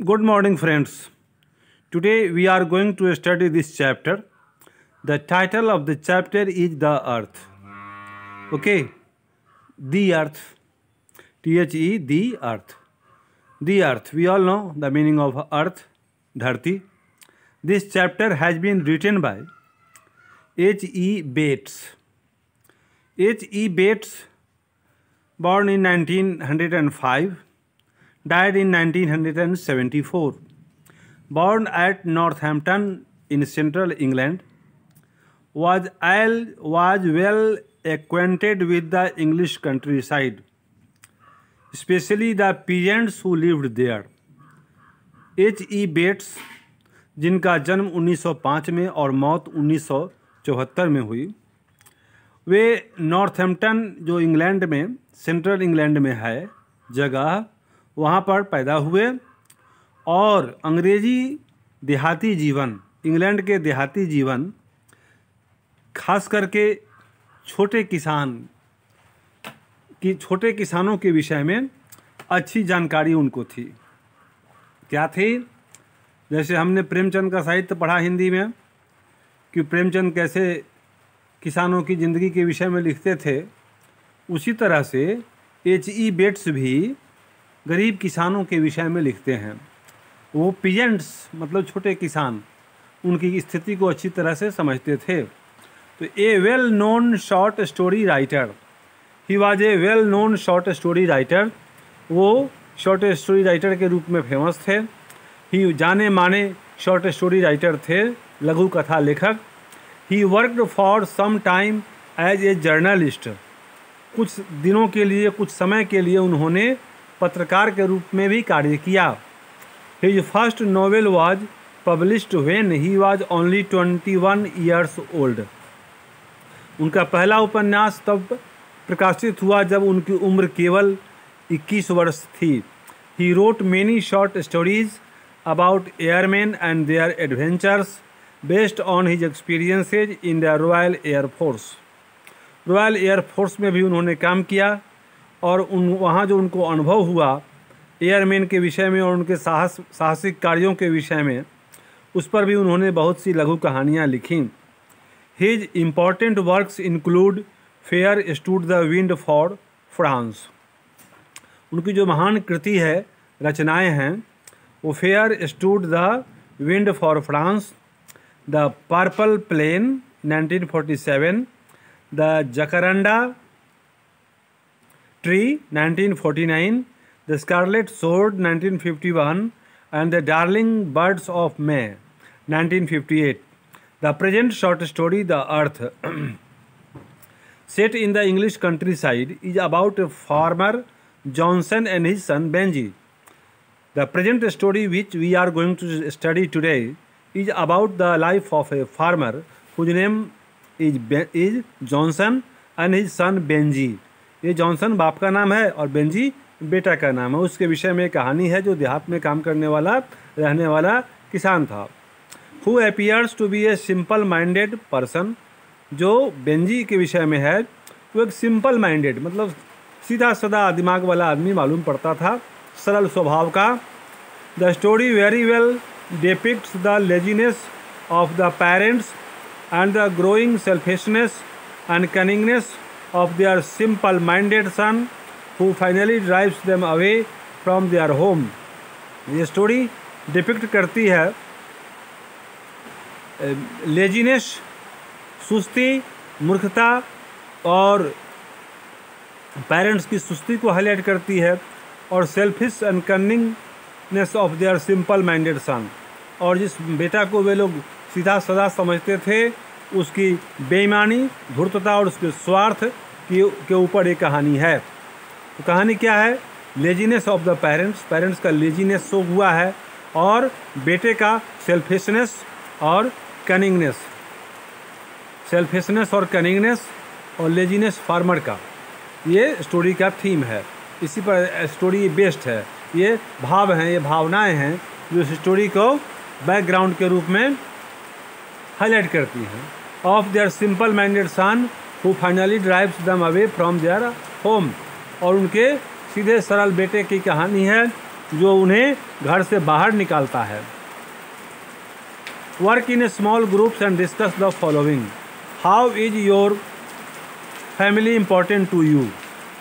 Good morning, friends. Today we are going to study this chapter. The title of the chapter is The Earth. Okay, the Earth. The, the Earth. The Earth. We all know the meaning of Earth, Dharti. This chapter has been written by H.E. Bates. H.E. Bates, born in 1905, died in 1974. Born at Northampton in central England, was well acquainted with the English countryside, especially the peasants who lived there. H.E. Bates, जिनका जन्म 1905 में और मौत 1974 में हुई, वे Northampton जो England में central England में है जगह, वहाँ पर पैदा हुए और अंग्रेज़ी देहाती जीवन, इंग्लैंड के देहाती जीवन, खास करके छोटे किसानों के विषय में अच्छी जानकारी उनको थी। क्या थी? जैसे हमने प्रेमचंद का साहित्य पढ़ा हिंदी में कि प्रेमचंद कैसे किसानों की ज़िंदगी के विषय में लिखते थे, उसी तरह से H.E. बेट्स भी गरीब किसानों के विषय में लिखते हैं। वो पीजेंट्स मतलब छोटे किसान, उनकी स्थिति को अच्छी तरह से समझते थे। तो a well known short story writer, he was a well known short story writer, वो शॉर्ट स्टोरी राइटर के रूप में फेमस थे। ही जाने माने शॉर्ट स्टोरी राइटर थे, लघु कथा लेखक। He worked for some time as a journalist, कुछ दिनों के लिए, कुछ समय के लिए उन्होंने पत्रकार के रूप में भी कार्य किया। His first novel was published when he was only 21 years old. उनका पहला उपन्यास तब प्रकाशित हुआ जब उनकी उम्र केवल 21 वर्ष थी। He wrote many short stories about airman and their adventures based on his experiences in the royal air force. Royal air force में भी उन्होंने काम किया और वहाँ जो उनको अनुभव हुआ एयरमैन के विषय में और उनके साहसिक कार्यों के विषय में, उस पर भी उन्होंने बहुत सी लघु कहानियाँ लिखीं। His important works include Fair Stood the Wind for France. उनकी जो महान कृति है, रचनाएं हैं, वो Fair Stood the Wind for France, The Purple Plain 1947, The Jacaranda Tree 1949, The Scarlet Sword 1951 and The Darling Birds of May 1958. The present short story The Earth, set in the English countryside, is about farmer Johnson and his son Benji. The present story which we are going to study today is about the life of a farmer whose name is Johnson and his son Benji. ये Johnson बाप का नाम है और Benji बेटा का नाम है। उसके विषय में एक कहानी है जो देहात में काम करने वाला रहने वाला किसान था। Who appears to be a simple minded person, जो बेंजी के विषय में है वो एक सिंपल माइंडेड मतलब सीधा साधा दिमाग वाला आदमी मालूम पड़ता था, सरल स्वभाव का। The story very well depicts the laziness of the parents and the growing selfishness and cunningness of their simple-minded son who finally drives them away from their home. ये स्टोरी डिपिक्ट करती है लेजीनेस, सुस्ती, मूर्खता और parents की सुस्ती को highlight करती है, और selfish and cunningness of their simple minded son, और जिस बेटा को वे लोग सीधा साधा समझते थे उसकी बेईमानी, धूर्तता और उसके स्वार्थ के ऊपर एक कहानी है। तो कहानी क्या है? Laziness of the parents, parents का लेजीनेस शो हुआ है, और बेटे का सेल्फिशनेस और कनिंगनेस, सेल्फिशनेस और कनिंगनेस और लेजीनेस फार्मर का, ये स्टोरी का थीम है। इसी पर स्टोरी बेस्ड है। ये भाव हैं, ये भावनाएं हैं जो इस स्टोरी को बैकग्राउंड के रूप में हाईलाइट करती हैं। Of their simple minded son who finally drives them away from their home, और उनके सीधे सरल बेटे की कहानी है जो उन्हें घर से बाहर निकालता है। Work in a small groups and discuss the following. How is your family important to you.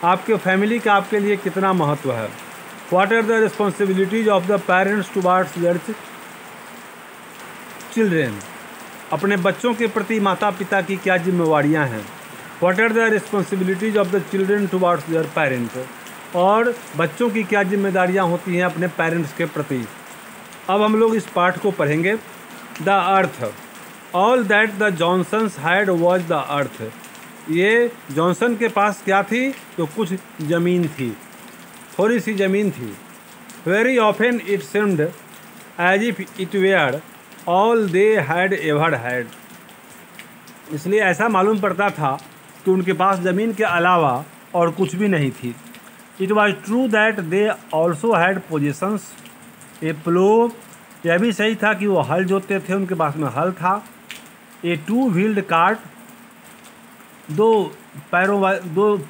आपके फैमिली का आपके लिए कितना महत्व है। What are the responsibilities of the parents towards their children. अपने बच्चों के प्रति माता पिता की क्या जिम्मेवारियां हैं। What are the responsibilities of the children towards their parents. और बच्चों की क्या जिम्मेदारियां होती हैं अपने पेरेंट्स के प्रति। अब हम लोग इस पाठ को पढ़ेंगे। The earth. All that the Johnsons had was the earth. ये जॉनसन के पास क्या थी, तो कुछ ज़मीन थी, थोड़ी सी ज़मीन थी। Very often it seemed as if it were all they had ever had. इसलिए ऐसा मालूम पड़ता था कि उनके पास ज़मीन के अलावा और कुछ भी नहीं थी। It was true that they also had positions a plough. यह भी सही था कि वो हल जोतते थे, उनके पास में हल था। ए टू व्हील्ड कार्ट, दो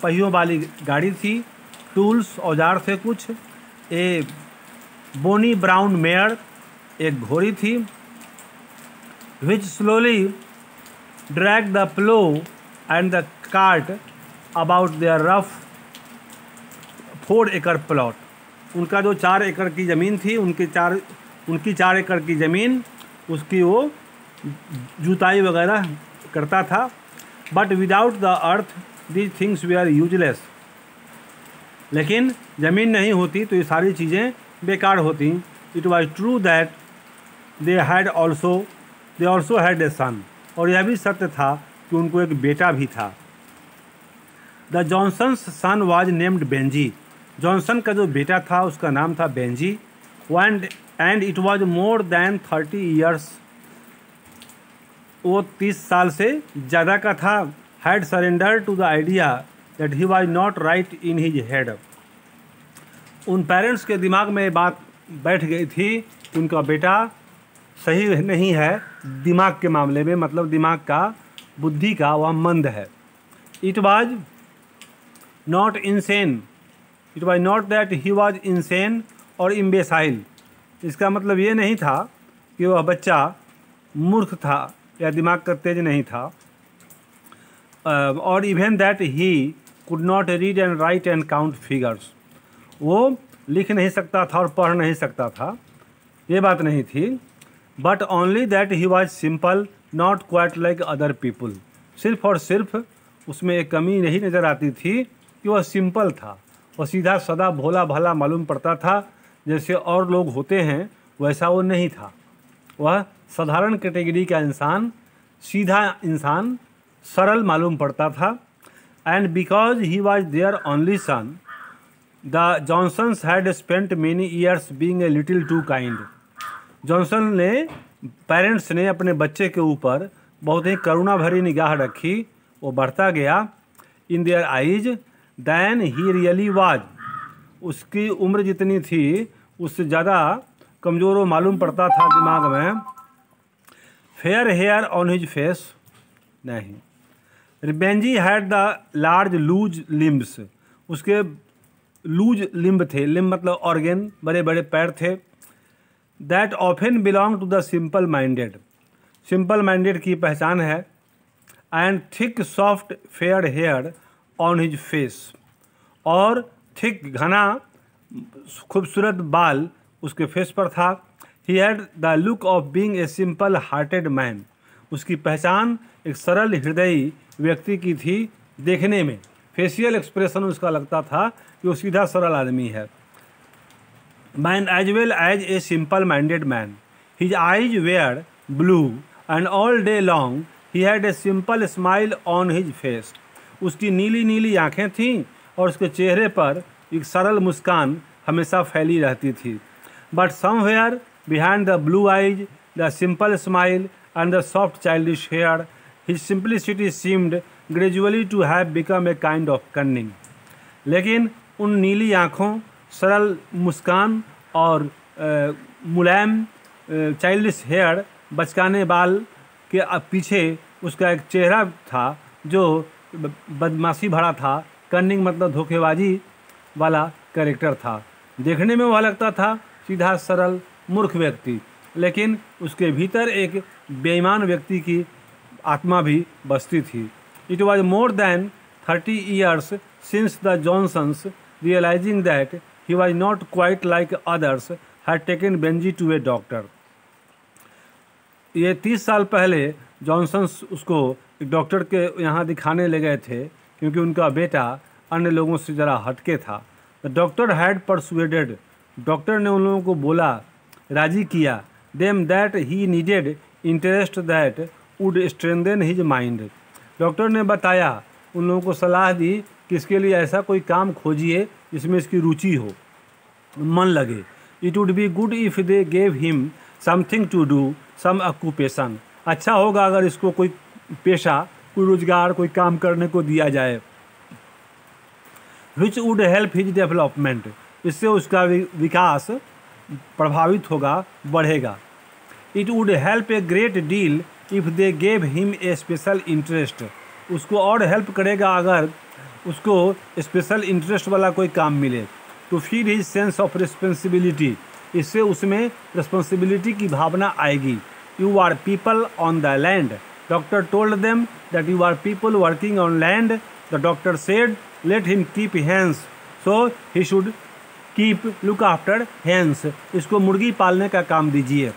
पहियों वाली गाड़ी थी। टूल्स, औजार थे कुछ। ए बोनी ब्राउन मेयर, एक घोड़ी थी। Which slowly drag the plough and the cart about their rough 4 एकड़ प्लॉट। उनका जो 4 एकड़ की ज़मीन थी, उनकी 4 एकड़ की ज़मीन, उसकी वो जुताई वगैरह करता था। But without the earth these things we are useless. लेकिन ज़मीन नहीं होती तो ये सारी चीज़ें बेकार होती। It was true that they also had a son. और यह भी सत्य था कि उनको एक बेटा भी था। The Johnsons son was named Benji. Johnson का जो बेटा था उसका नाम था Benji. And it was more than 30 years. वो 30 साल से ज़्यादा का था। Had surrender to the idea that he was not right in his head. उन पेरेंट्स के दिमाग में ये बात बैठ गई थी कि उनका बेटा सही नहीं है दिमाग के मामले में, मतलब दिमाग का, बुद्धि का वह मंद है। It was not insane. It was not that he was insane और इम्बेसाइल। इसका मतलब ये नहीं था कि वह बच्चा मूर्ख था या दिमाग का तेज नहीं था। और even that he could not read and right and count figures. वो लिख नहीं सकता था और पढ़ नहीं सकता था, ये बात नहीं थी। But only that he was simple, not quite like other people. सिर्फ और सिर्फ उसमें एक कमी यही नज़र आती थी कि वह सिंपल था। वह सीधा सादा भोला भाला मालूम पड़ता था। जैसे और लोग होते हैं वैसा वो नहीं था। वह साधारण कैटेगरी का इंसान, सीधा इंसान, सरल मालूम पड़ता था। And because he was their only son the Johnsons had spent many years being a little too kind. Johnson ने, पेरेंट्स ने अपने बच्चे के ऊपर बहुत ही करुणा भरी निगाह रखी। वो बढ़ता गया in their eyes than he really was. उसकी उम्र जितनी थी उससे ज़्यादा कमज़ोर वो मालूम पड़ता था दिमाग में। Fair hair on his face नहीं। Benjy had the large loose limbs. उसके लूज लिम्ब थे, लिम्ब मतलब ऑर्गन, बड़े बड़े पैर थे। That often belong to the simple minded. Simple minded की पहचान है। And thick soft fair hair on his face. और थिक घना खूबसूरत बाल उसके फेस पर था। He had the look of being a simple hearted man. उसकी पहचान एक सरल हृदयी व्यक्ति की थी देखने में। फेशियल एक्सप्रेशन उसका लगता था कि वो सीधा सरल आदमी है। Man as well as a simple minded man. His eyes were blue and all day long he had a simple smile on his face. उसकी नीली नीली आँखें थीं और उसके चेहरे पर एक सरल मुस्कान हमेशा फैली रहती थी। But somewhere behind the blue eyes, the simple smile and the soft childish hair, his simplicity seemed gradually to have become a kind of cunning. लेकिन उन नीली आँखों, सरल मुस्कान और मुलायम चाइल्डिश हेयर, बचकाने बाल के पीछे उसका एक चेहरा था जो बदमाशी भरा था। कन्निंग मतलब धोखेबाजी वाला कैरेक्टर था। देखने में वह लगता था सीधा सरल मूर्ख व्यक्ति, लेकिन उसके भीतर एक बेईमान व्यक्ति की आत्मा भी बसती थी। It was more than 30 years since the Johnsons, realizing that he was not quite like others, had taken Benji to a doctor. ये 30 साल पहले जॉनसन्स उसको एक डॉक्टर के यहाँ दिखाने ले गए थे, क्योंकि उनका बेटा अन्य लोगों से ज़रा हटके था। The doctor had persuaded, doctor ने उन लोगों को बोला, राजी किया, them that he needed interest that would strengthen his mind. Doctor ने बताया, उन लोगों को सलाह दी कि इसके लिए ऐसा कोई काम खोजिए जिसमें इसकी रुचि हो, मन लगे। It would be good if they gave him something to do, some occupation. अच्छा होगा अगर इसको कोई पेशा, कोई रोजगार, कोई काम करने को दिया जाए। Which would help his development, इससे उसका विकास प्रभावित होगा, बढ़ेगा। It would help a great deal if they gave him a special interest, उसको और हेल्प करेगा अगर उसको स्पेशल इंटरेस्ट वाला कोई काम मिले। To feed his sense of responsibility, इससे उसमें रिस्पॉन्सिबिलिटी की भावना आएगी। You are people on the land, doctor told them that you are people working on land. The doctor said let him keep hens, so he should keep look after hens, इसको मुर्गी पालने का काम दीजिए।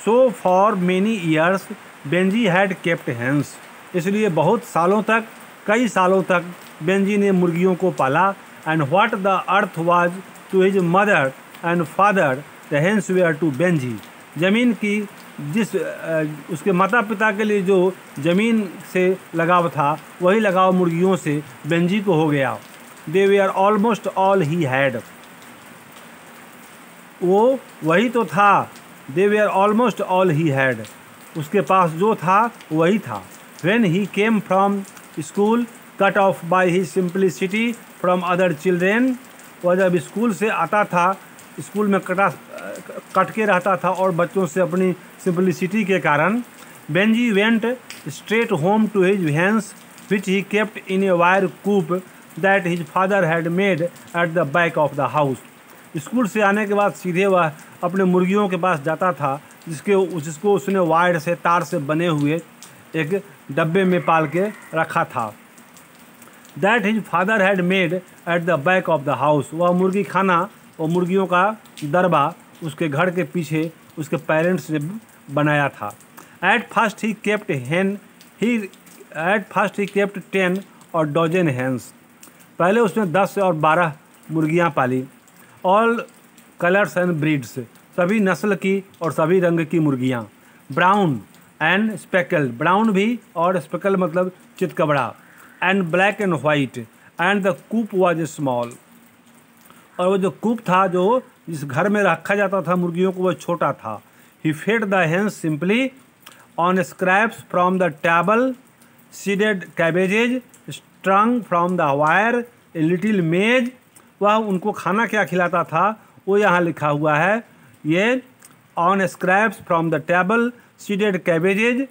So for many years Benji had kept hens, इसलिए बहुत सालों तक, कई सालों तक बेंजी ने मुर्गियों को पाला। And what the earth was to his mother and father the hens were to Benji, ज़मीन की जिस उसके माता पिता के लिए जो ज़मीन से लगाव था, वही लगाव मुर्गियों से बेंजी को हो गया। They were almost all he had, वो वही तो था। They were almost all he had, उसके पास जो था वही था। When he came from school, cut off by his simplicity from other children, वह जब स्कूल से आता था, स्कूल में कट के रहता था और बच्चों से अपनी सिंपलिसिटी के कारण। Benji went straight home to his hens which he kept in a wire coop that his father had made at the back of the house. School से आने के बाद सीधे वह अपने मुर्गियों के पास जाता था, जिसको उसने वायर से, तार से बने हुए एक डब्बे में पाल के रखा था। That his father had made at the back of the house, वह मुर्गी खाना और मुर्गियों का दरबा उसके घर के पीछे उसके पेरेंट्स ने बनाया था। एट फर्स्ट ही केप्ट 10 और डजन हैंस, पहले उसने 10 और 12 मुर्गियां पाली। ऑल कलर्स एंड ब्रीड्स, सभी नस्ल की और सभी रंग की मुर्गियां। ब्राउन एंड स्पेकल, ब्राउन भी और स्पेकल मतलब चितकबड़ा। And black and white, and the coop was small, और वो जो कूप था जो जिस घर में रखा जाता था मुर्गियों को, वह छोटा था। He fed the hens simply on scraps from the table, seeded cabbages strung from the wire, a little maize. वह उनको खाना क्या खिलाता था वो यहाँ लिखा हुआ है, ये on scraps from the table, seeded cabbages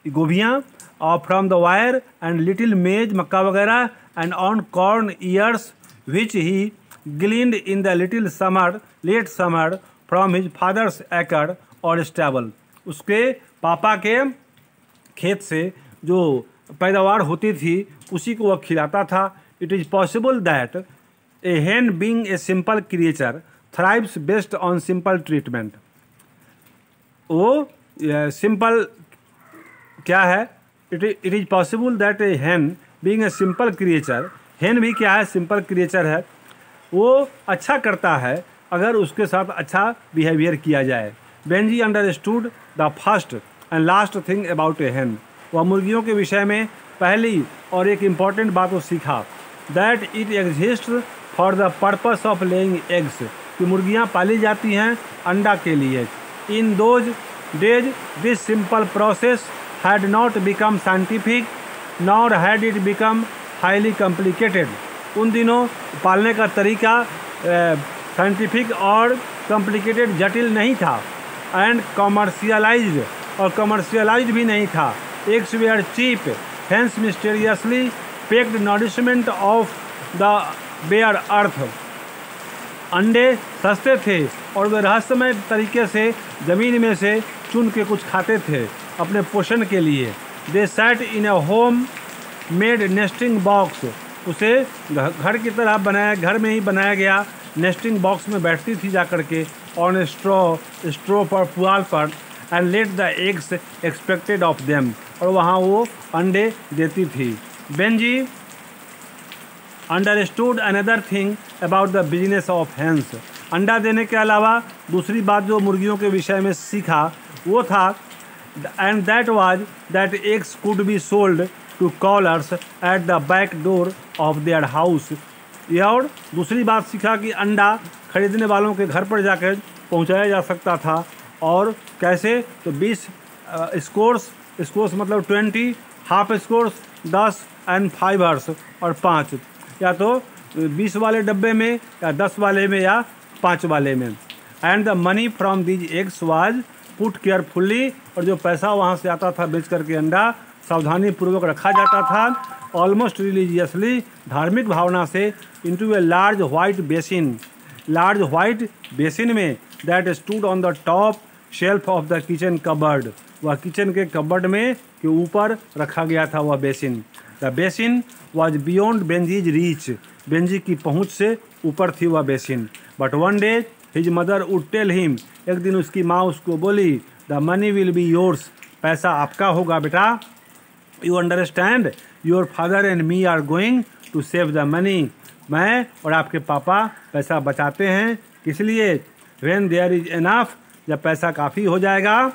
गोभियाँ, और from the wire and little maize मक्का वगैरह, and on corn ears which he gleaned in the little summer late summer from his father's एकड़ और स्टेबल। उसके पापा के खेत से जो पैदावार होती थी उसी को वह खिलाता था। It is possible that A hen being a simple creature thrives based on simple treatment। वो सिंपल क्या है, it is possible that A hen being a simple creature, hen भी क्या है, सिंपल क्रिएचर है, वो अच्छा करता है अगर उसके साथ अच्छा बिहेवियर किया जाए। Benji understood the first and last thing about A hen, वह मुर्गियों के विषय में पहली और एक इम्पॉर्टेंट बात को सीखा, that it exist for the purpose of laying eggs, कि मुर्गियाँ पाली जाती हैं अंडा के लिए। In those days this simple process had not become scientific nor had it become highly complicated. उन दिनों पालने का तरीका साइंटिफिक और कॉम्प्लिकेटेड, जटिल नहीं था। एंड कॉमर्शियलाइज्ड, और कॉमर्शियलाइज्ड भी नहीं था। Eggs were cheap, hens mysteriously packed nourishment of the bare earth. अंडे सस्ते थे और वे रहस्यमय तरीके से ज़मीन में से चुन के कुछ खाते थे अपने पोषण के लिए। They sat in a home made nesting box, उसे घर की तरह घर में ही बनाया गया नेस्टिंग बॉक्स में बैठती थी जाकर के ऑन स्ट्रॉ पर, पुआल पर, and let the eggs expected of them, और वहाँ वो अंडे देती थी। Benji understood another thing about the business of hence, अंडा देने के अलावा दूसरी बात जो मुर्गियों के विषय में सीखा वो था, and that was that eggs could be sold to callers at the back door of their house. यह और दूसरी बात सीखा कि अंडा खरीदने वालों के घर पर जाकर पहुंचाया जा सकता था, और कैसे, तो 20 स्कोर्स मतलब 20, हाफ स्कोर्स 10 एंड 5 और 5, या तो 20 वाले डब्बे में या 10 वाले में या 5 वाले में। And the money from these eggs was put carefully, और जो पैसा वहाँ से आता था बेच करके अंडा सावधानी पूर्वक रखा जाता था, ऑलमोस्ट रिलीजियसली, धार्मिक भावना से, into a large white basin में that stood on the top shelf of the kitchen cupboard, वह किचन के कबर्ड में के ऊपर रखा गया था वह basin. The basin was beyond Benjy's reach, Benjy की पहुँच से ऊपर थी वह basin. But one day his mother would tell him, एक दिन उसकी माँ उसको बोली, the money will be yours, पैसा आपका होगा बेटा। You understand, your father and me are going to save the money, मैं और आपके पापा पैसा बचाते हैं, किस लिए, व्हेन देयर इज एनफ, जब पैसा काफ़ी हो जाएगा,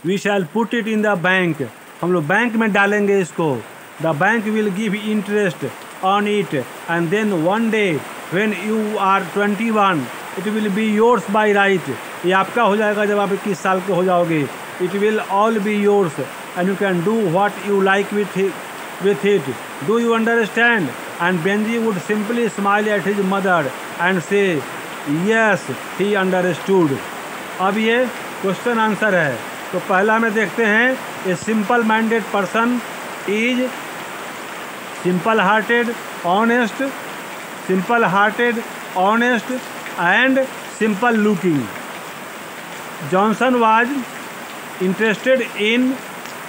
we shall put it in the bank, हम लोग बैंक में डालेंगे इसको, the bank will give interest on it, and then one day when you are 21 it will be yours by right, ये आपका हो जाएगा जब आप 21 साल के हो जाओगे। It will all be yours and you can do what you like with it. Do you understand? And Benji would simply smile at his mother and say, yes, he understood. अब ये क्वेश्चन आंसर है। तो पहला में देखते हैं, ए simple minded person is simple hearted honest and simple looking. Johnson was interested in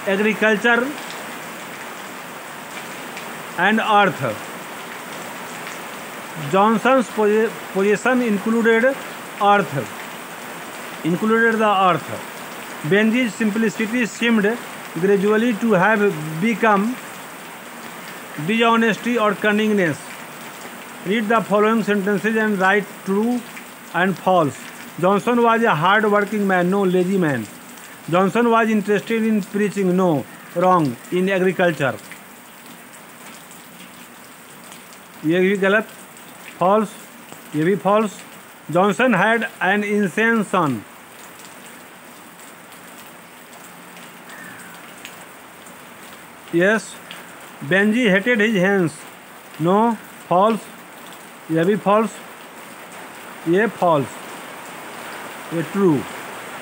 agriculture and earth. Johnson's position included the earth. Benji's simplicity seemed gradually to have become dishonesty or cunningness. Read the following sentences and write true and false. Johnson was a hard-working man, no lazy man. Johnson was interested in preaching, no, wrong, in agriculture. ये भी गलत, false, ये भी false. Johnson had an insane son, yes. Benji hated his hands, no, false, ये भी false, ये false, ये true.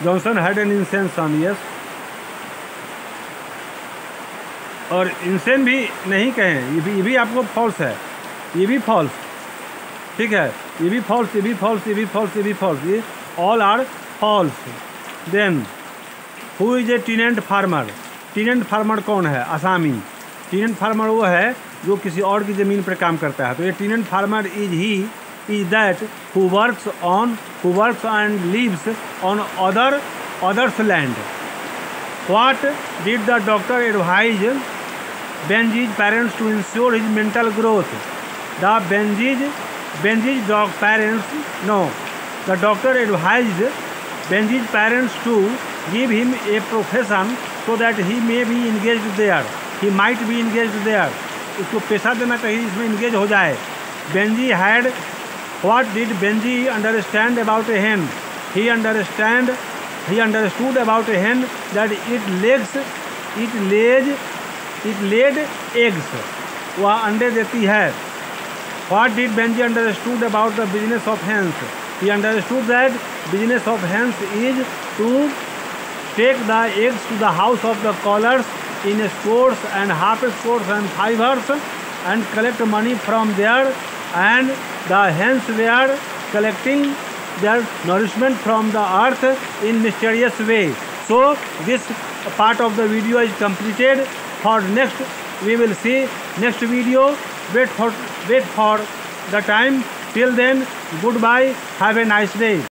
Johnson had an insane son, yes. और इंसेन भी नहीं कहें, ये भी आपको फॉल्स है, ये भी फॉल्स, ठीक है, ये भी फॉल्स, ये भी फॉल्स, ये भी फॉल्स, ये भी फॉल्स, ये all are false. Then who is a tenant farmer, tenant farmer कौन है, आसामी। टीनेंट फार्मर वो है जो किसी और की ज़मीन पर काम करता है, तो ये tenant farmer is that who works and lives on others land. What did the doctor advise Benji's parents to ensure his mental growth? The doctor advised Benji's parents to give him a profession so that he may be engaged there. He might be engaged there. उसको पेशा देना चाहिए, इसमें engage हो जाए। What did Benji understand about a hen? He understood about a hen that it laid eggs. वह अंडे देती है। What did Benji understood about the business of hens? He understood that business of hens is to take the eggs to the house of the callers in scores and half scores and 5 and collect money from there, and the hens were collecting their nourishment from the earth in mysterious way. So this part of the video is completed. For next we will see next video. Wait for the time. Till then, goodbye. Have a nice day.